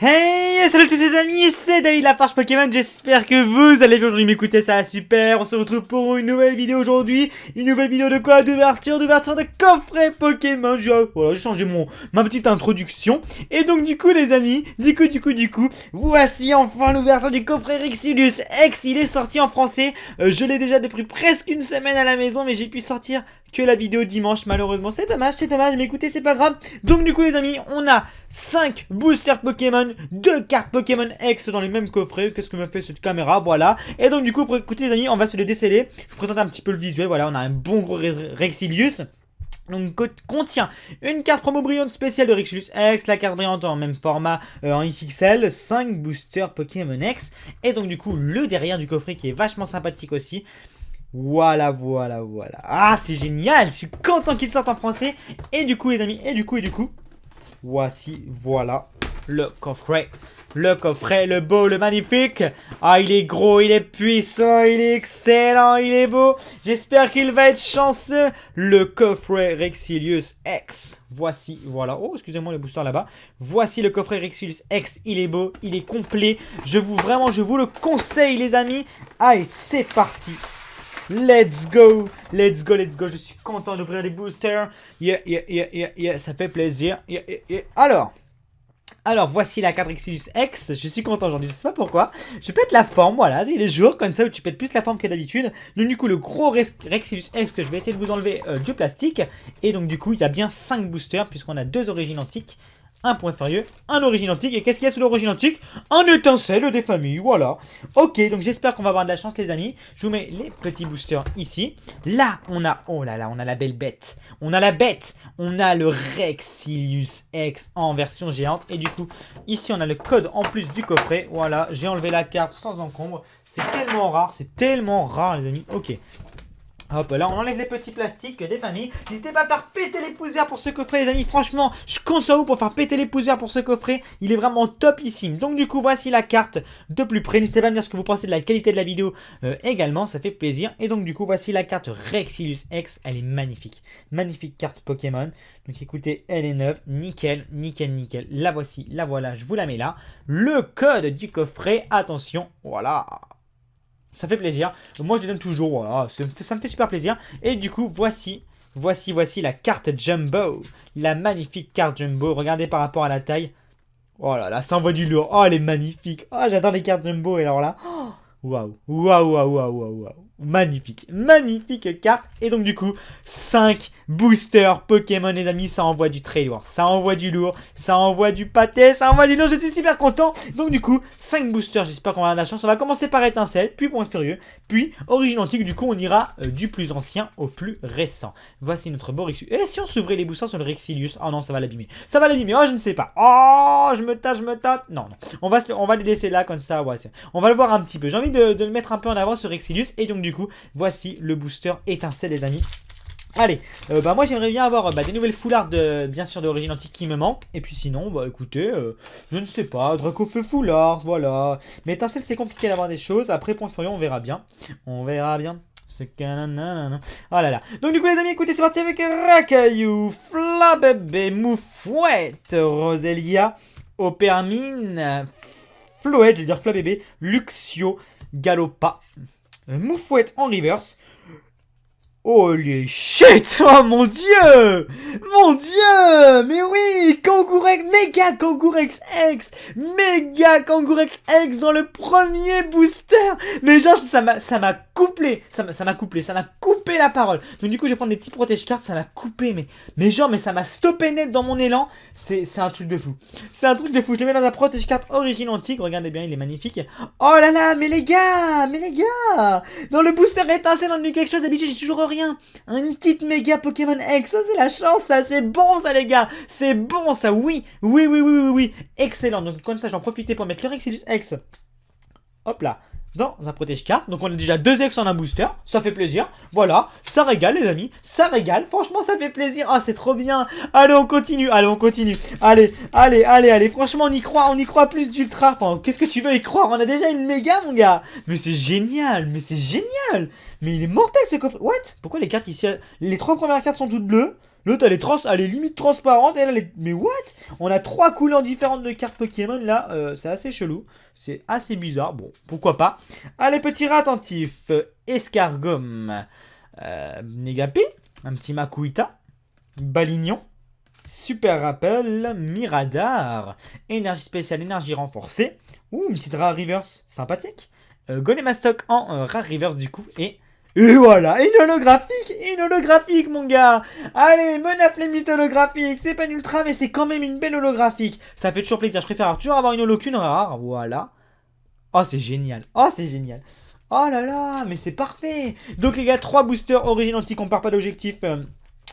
Hey, salut tous les amis, c'est David Lafarge Pokémon, j'espère que vous allez bien aujourd'hui m'écouter, ça va super, on se retrouve pour une nouvelle vidéo aujourd'hui, une nouvelle vidéo de quoi? D'ouverture de coffret Pokémon, voilà, j'ai changé ma petite introduction, et donc du coup les amis, du coup, voici enfin l'ouverture du coffret Rexilius X, il est sorti en français, je l'ai déjà depuis presque une semaine à la maison, mais j'ai pu sortir que la vidéo dimanche, malheureusement, c'est dommage, mais écoutez, c'est pas grave, donc du coup les amis, on a 5 boosters Pokémon, 2 cartes Pokémon X dans les mêmes coffrets. Qu'est-ce que me fait cette caméra? Voilà. Et donc du coup, pour écouter les amis, on va se le déceler. Je vous présente un petit peu le visuel. Voilà, on a un bon gros Rexilius. Donc contient une carte promo brillante spéciale de Rexilius X, la carte brillante en même format en XXL, 5 boosters Pokémon X. Et donc du coup, le derrière du coffret qui est vachement sympathique aussi. Voilà. Ah, c'est génial. Je suis content qu'il sorte en français. Et du coup les amis, voici, voilà, le coffret. Le coffret, le beau, le magnifique. Ah, il est gros, il est puissant, il est excellent, il est beau. J'espère qu'il va être chanceux. Le coffret Rexilius X. Voici, voilà. Oh, excusez-moi les boosters là-bas. Voici le coffret Rexilius X. Il est beau, il est complet. Je vous le conseille, les amis. Allez, c'est parti. Let's go. Je suis content d'ouvrir les boosters. Yeah, ça fait plaisir. Alors, voici la carte Rexilius X. Je suis content aujourd'hui, je sais pas pourquoi. Je pète la forme, voilà, c'est des jours comme ça où tu pètes plus la forme que d'habitude. Donc du coup, le gros Rexilius X que je vais essayer de vous enlever du plastique. Et donc du coup, il y a bien 5 boosters puisqu'on a 2 origines antiques. Un point férieux, un origine antique. Et qu'est-ce qu'il y a sous l'origine antique? Un étincelle des familles, voilà. Ok, donc j'espère qu'on va avoir de la chance, les amis. Je vous mets les petits boosters ici. Là, on a, oh là là, on a la belle bête. On a le Rexilius X en version géante. Et du coup, ici, on a le code en plus du coffret. Voilà, j'ai enlevé la carte sans encombre. C'est tellement rare, les amis. Ok. Hop là, on enlève les petits plastiques des familles. N'hésitez pas à faire péter les poussières pour ce coffret, les amis. Franchement, je compte sur vous pour faire péter les poussières pour ce coffret. Il est vraiment topissime. Donc du coup, voici la carte de plus près. N'hésitez pas à me dire ce que vous pensez de la qualité de la vidéo également. Ça fait plaisir. Et donc du coup, voici la carte Rexilius X. Elle est magnifique. Magnifique carte Pokémon. Donc écoutez, elle est neuve. Nickel. La voici, la voilà. Je vous la mets là. Le code du coffret. Attention. Voilà. Ça fait plaisir. Moi, je les donne toujours. Voilà, ça me fait super plaisir. Et du coup, voici la carte Jumbo. La magnifique carte Jumbo. Regardez par rapport à la taille. Oh là là, ça envoie du lourd. Oh, elle est magnifique. Oh, j'adore les cartes Jumbo. Et alors là, waouh. Magnifique carte. Et donc du coup, 5 boosters Pokémon, les amis. Ça envoie du très lourd. Ça envoie du lourd. Ça envoie du pâté. Ça envoie du lourd. Je suis super content. Donc du coup, 5 boosters. J'espère qu'on va avoir de la chance. On va commencer par étincelle, puis point furieux, puis origine antique. Du coup, on ira du plus ancien au plus récent. Voici notre beau Rexilius. Et si on s'ouvrait les boosters sur le Rexilius? Oh non, ça va l'abîmer. Oh, je ne sais pas. Oh, je me tâte. Non. On va les laisser là comme ça. Ouais, on va le voir un petit peu. J'ai envie de le mettre un peu en avant ce Rexilius. Et donc du coup, voici le booster étincelle, les amis. Allez, moi j'aimerais bien avoir des nouvelles foulards bien sûr d'origine antique qui me manquent. Et puis sinon, écoutez, je ne sais pas, Dracofeu foulard, voilà. Mais étincelle, c'est compliqué d'avoir des choses. Après, point furieux, on verra bien. C'est cananana. Oh là là. Donc du coup les amis, écoutez, c'est parti avec Racaillou, Flabébé, Moufouette, Roselia, Opermine, Floette, je veux dire Flabébé, Luxio, Galopa, Moufouette en reverse. Holy shit! Oh mon dieu! Mais oui! Méga Kangourex X! Méga Kangourex X dans le premier booster! Mais genre, ça m'a couplé! Ça m'a coupé la parole! Donc du coup, je vais prendre des petits protège-cartes, ça m'a coupé, mais ça m'a stoppé net dans mon élan! C'est un truc de fou! Je le mets dans un protège-carte origine antique, regardez bien, il est magnifique! Oh là là, mais les gars! Dans le booster étincelle, on a eu quelque chose, d'habitude, j'ai toujours rien. Une petite méga Pokémon X, ça c'est la chance, ça c'est bon ça les gars. C'est bon ça, oui. Excellent, donc comme ça j'en profitais pour mettre le Rexilius X. Hop là, dans un protège-carte. Donc on a déjà 2 X en un booster, ça fait plaisir. Voilà, ça régale les amis, ça régale. Franchement ça fait plaisir, ah c'est trop bien. Allez on continue. Allez, franchement on y croit plus d'ultra. Enfin, qu'est-ce que tu veux y croire? On a déjà une méga mon gars. Mais c'est génial. Mais il est mortel ce coffre. What? Pourquoi les cartes ici, les 3 premières cartes sont toutes bleues? L'autre, elle est limite transparente. Et elle est... Mais what? On a 3 couleurs différentes de cartes Pokémon. Là, c'est assez chelou. C'est assez bizarre. Bon, pourquoi pas. Allez, petit rat attentif. Escargum. Négapé. Un petit Makuita. Balignon. Super Rappel. Miradar. Énergie spéciale, énergie renforcée. Ouh, une petite Rare Reverse. Sympathique. Golemastoc en Rare Reverse du coup. Et voilà, une holographique mon gars. Allez, Monaflemite holographique, c'est pas une ultra mais c'est quand même une belle holographique. Ça fait toujours plaisir, je préfère toujours avoir une holo qu'une rare, voilà. Oh c'est génial, oh c'est génial. Oh là là, mais c'est parfait. Donc les gars, 3 boosters origine antique, on part pas d'objectif.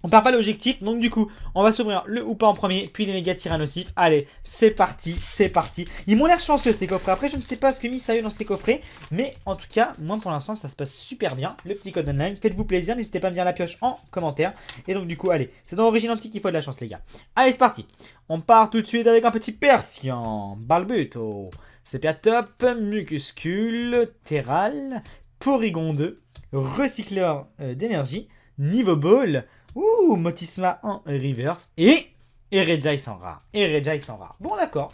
On perd pas l'objectif, donc du coup, on va s'ouvrir le ou pas en premier, puis les méga tyrannosifs. Allez, c'est parti, c'est parti. Ils m'ont l'air chanceux ces coffrets. Après, je ne sais pas ce que mis ça eu dans ces coffrets, mais en tout cas, moi pour l'instant, ça se passe super bien. Le petit code online, faites-vous plaisir, n'hésitez pas à me dire la pioche en commentaire. Et donc du coup, allez, c'est dans Origine Antique qu'il faut de la chance les gars. Allez, c'est parti. On part tout de suite avec un petit Persian, Balbuto, Sepiatop, Mucuscule, Terral, Porygon 2, Recycleur d'énergie, Niveau Ball. Ouh, Motisma en reverse. Et Reggie sans rare. Bon, d'accord.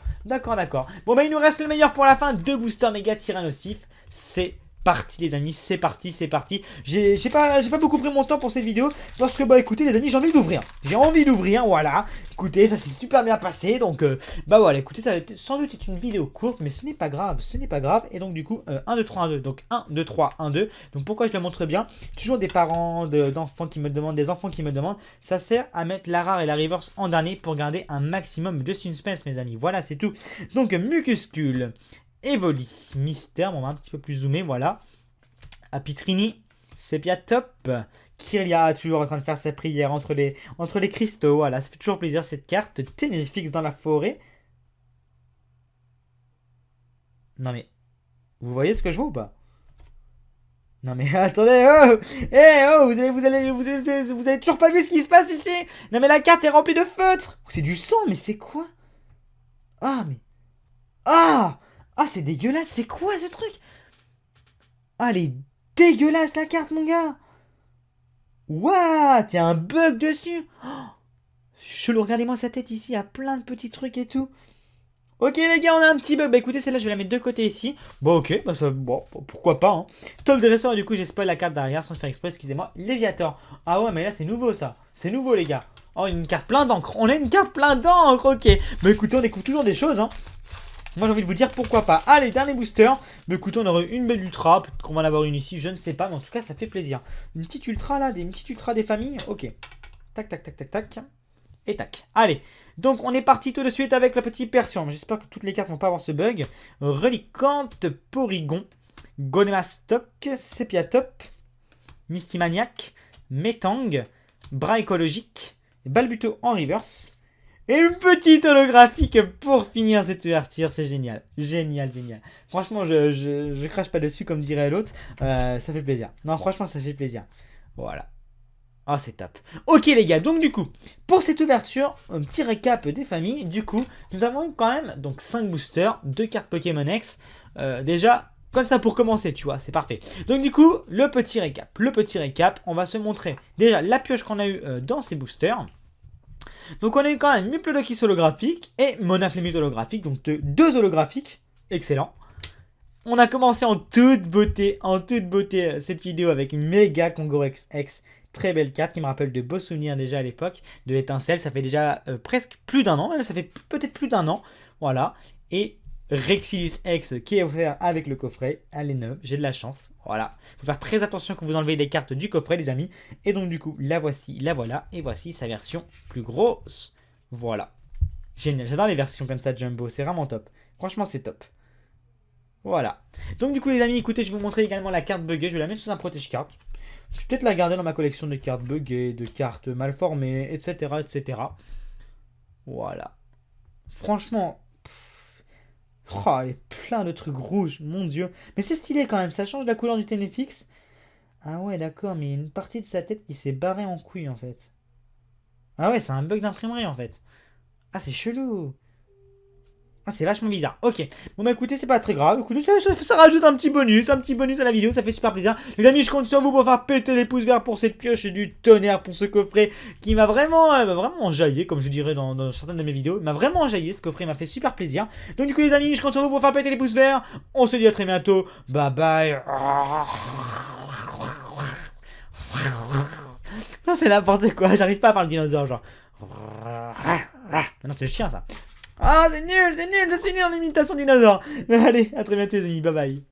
Bon, bah, il nous reste le meilleur pour la fin. 2 boosters méga tyrannosifs. C'est parti, les amis. C'est parti. J'ai pas beaucoup pris mon temps pour cette vidéo. Parce que, bah, écoutez, les amis, j'ai envie d'ouvrir. Voilà. Écoutez, ça s'est super bien passé. Donc, bah, voilà. Écoutez, ça va sans doute être une vidéo courte. Mais ce n'est pas grave. Et donc, du coup, 1, 2, 3, 1, 2. Donc, 1, 2, 3, 1, 2. Donc, pourquoi je le montre bien? Toujours des parents d'enfants qui me demandent, des enfants qui me demandent. Ça sert à mettre la rare et la reverse en dernier pour garder un maximum de suspense, mes amis. Voilà, c'est tout. Donc, Mucuscule, Evoli, Mystère, on va un petit peu plus zoomer, voilà. Apitrini, Sepiatop, Kirlia, toujours en train de faire sa prière entre les cristaux, voilà, ça fait toujours plaisir cette carte. Ténéfix dans la forêt. Non mais, vous voyez ce que je vois ou pas? Non mais attendez, oh, vous avez toujours pas vu ce qui se passe ici? Non mais la carte est remplie de feutres. C'est du sang, mais c'est quoi? Ah mais, ah, c'est dégueulasse, c'est quoi ce truc? Ah, elle est dégueulasse la carte, mon gars. What? Il y a un bug dessus. Oh, chelou, regardez-moi sa tête ici, il y a plein de petits trucs et tout. Ok les gars, on a un petit bug. Bah écoutez, celle-là, je vais la mettre de côté ici. Bon, ok, bah ça, bon, pourquoi pas. Hein. Top dresseur, et du coup, j'ai spoil la carte derrière sans faire exprès, excusez-moi. Léviator. Ah ouais, mais là, c'est nouveau ça. C'est nouveau, les gars. Oh, une carte plein d'encre. On a une carte plein d'encre, ok. Bah écoutez, on découvre toujours des choses, hein. Moi j'ai envie de vous dire pourquoi pas. Allez, dernier booster. Mais écoutez, on aurait une belle ultra. Peut-être qu'on va en avoir une ici, je ne sais pas. Mais en tout cas, ça fait plaisir. Une petite ultra là, une petite ultra des familles. Ok. Tac, tac, tac, tac, tac. Et tac. Allez. Donc on est parti tout de suite avec le petit Persian. J'espère que toutes les cartes vont pas avoir ce bug. Reliquante, Porygon, Golemastoc, Sepiatop, Mystymaniac, Metang, Bras écologique, Balbuto en reverse. Et une petite holographique pour finir cette ouverture, c'est génial. Génial. Franchement, je crache pas dessus comme dirait l'autre. Ça fait plaisir. Non, franchement, ça fait plaisir. Voilà. Ah, c'est top. Ok les gars, donc du coup, pour cette ouverture, un petit récap des familles. Du coup, nous avons eu quand même donc 5 boosters, 2 cartes Pokémon X. Déjà, comme ça pour commencer, tu vois, c'est parfait. Donc du coup, le petit récap. On va se montrer déjà la pioche qu'on a eu dans ces boosters. Donc on a eu quand même Miplodocus holographique et Monaflemite holographique, donc 2 holographiques, excellent. On a commencé en toute beauté cette vidéo avec Mega Congorex X, très belle carte qui me rappelle de beaux souvenirs déjà à l'époque, de l'étincelle, ça fait déjà presque plus d'un an, même ça fait peut-être plus d'un an, voilà. Et Rexilus X qui est offert avec le coffret, elle est neuve, j'ai de la chance, voilà. Il faut faire très attention quand vous enlevez les cartes du coffret les amis. Et donc du coup, la voici, la voilà, et voici sa version plus grosse, voilà. Génial, j'adore les versions comme ça Jumbo, c'est vraiment top, franchement c'est top. Voilà. Donc du coup les amis, écoutez, je vais vous montrer également la carte buggée, je vais la mettre sous un protège-carte. Je vais peut-être la garder dans ma collection de cartes buggées, de cartes mal formées, etc. Voilà. Franchement... Oh, elle est plein de trucs rouges, mon dieu. Mais c'est stylé quand même, ça change la couleur du Ténéfix. Ah ouais, d'accord, mais il y a une partie de sa tête qui s'est barrée en couille en fait. Ah ouais, c'est un bug d'imprimerie en fait. Ah, c'est chelou. Ah, c'est vachement bizarre. Ok. Bon, bah écoutez, c'est pas très grave. Écoutez, ça rajoute un petit bonus à la vidéo. Ça fait super plaisir. Les amis, je compte sur vous pour faire péter les pouces verts pour cette pioche et du tonnerre pour ce coffret qui m'a vraiment enjaillé, comme je dirais dans certaines de mes vidéos. Il m'a vraiment enjaillé. Ce coffret m'a fait super plaisir. Donc, du coup, les amis, je compte sur vous pour faire péter les pouces verts. On se dit à très bientôt. Bye bye. Non, c'est n'importe quoi. J'arrive pas à faire le dinosaure, genre. Non, c'est le chien, ça. Ah, c'est nul, je suis nul en imitation dinosaure. Mais allez, à très bientôt les amis, bye bye.